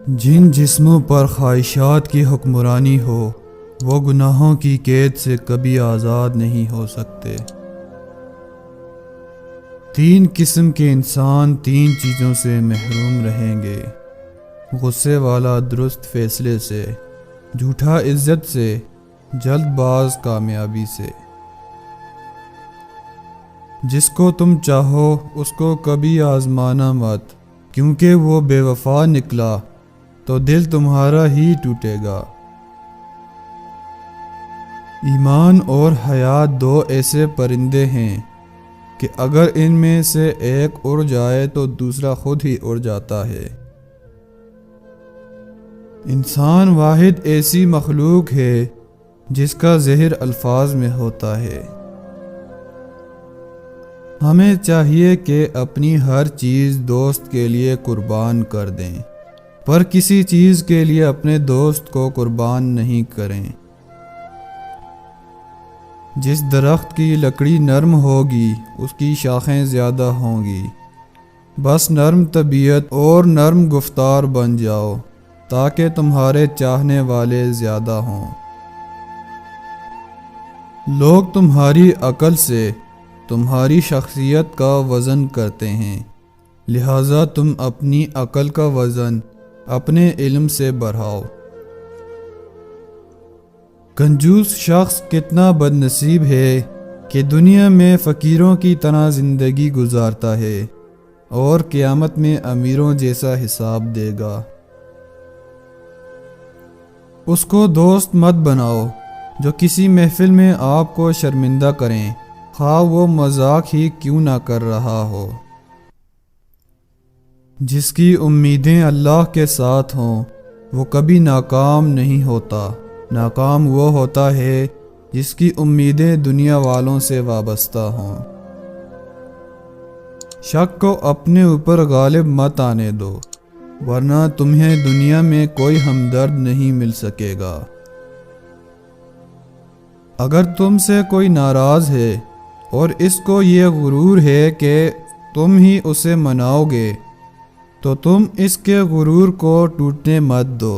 جن جسموں پر خواہشات کی حکمرانی ہو وہ گناہوں کی قید سے کبھی آزاد نہیں ہو سکتے۔ 3 قسم کے انسان 3 چیزوں سے محروم رہیں گے: غصے والا درست فیصلے سے، جھوٹا عزت سے، جلد باز کامیابی سے۔ جس کو تم چاہو اس کو کبھی آزمانا مت، کیونکہ وہ بے وفا نکلا تو دل تمہارا ہی ٹوٹے گا۔ ایمان اور حیا 2 ایسے پرندے ہیں کہ اگر ان میں سے ایک اڑ جائے تو دوسرا خود ہی اڑ جاتا ہے۔ انسان واحد ایسی مخلوق ہے جس کا زہر الفاظ میں ہوتا ہے۔ ہمیں چاہیے کہ اپنی ہر چیز دوست کے لیے قربان کر دیں، پر کسی چیز کے لیے اپنے دوست کو قربان نہیں کریں۔ جس درخت کی لکڑی نرم ہوگی اس کی شاخیں زیادہ ہوں گی۔ بس نرم طبیعت اور نرم گفتار بن جاؤ تاکہ تمہارے چاہنے والے زیادہ ہوں۔ لوگ تمہاری عقل سے تمہاری شخصیت کا وزن کرتے ہیں، لہٰذا تم اپنی عقل کا وزن اپنے علم سے بڑھاؤ۔ کنجوس شخص کتنا بد نصیب ہے کہ دنیا میں فقیروں کی طرح زندگی گزارتا ہے اور قیامت میں امیروں جیسا حساب دے گا۔ اس کو دوست مت بناؤ جو کسی محفل میں آپ کو شرمندہ کریں، خواہ وہ مذاق ہی کیوں نہ کر رہا ہو۔ جس کی امیدیں اللہ کے ساتھ ہوں وہ کبھی ناکام نہیں ہوتا۔ ناکام وہ ہوتا ہے جس کی امیدیں دنیا والوں سے وابستہ ہوں۔ شک کو اپنے اوپر غالب مت آنے دو، ورنہ تمہیں دنیا میں کوئی ہمدرد نہیں مل سکے گا۔ اگر تم سے کوئی ناراض ہے اور اس کو یہ غرور ہے کہ تم ہی اسے مناؤ گے تو تم اس کے غرور کو ٹوٹنے مت دو۔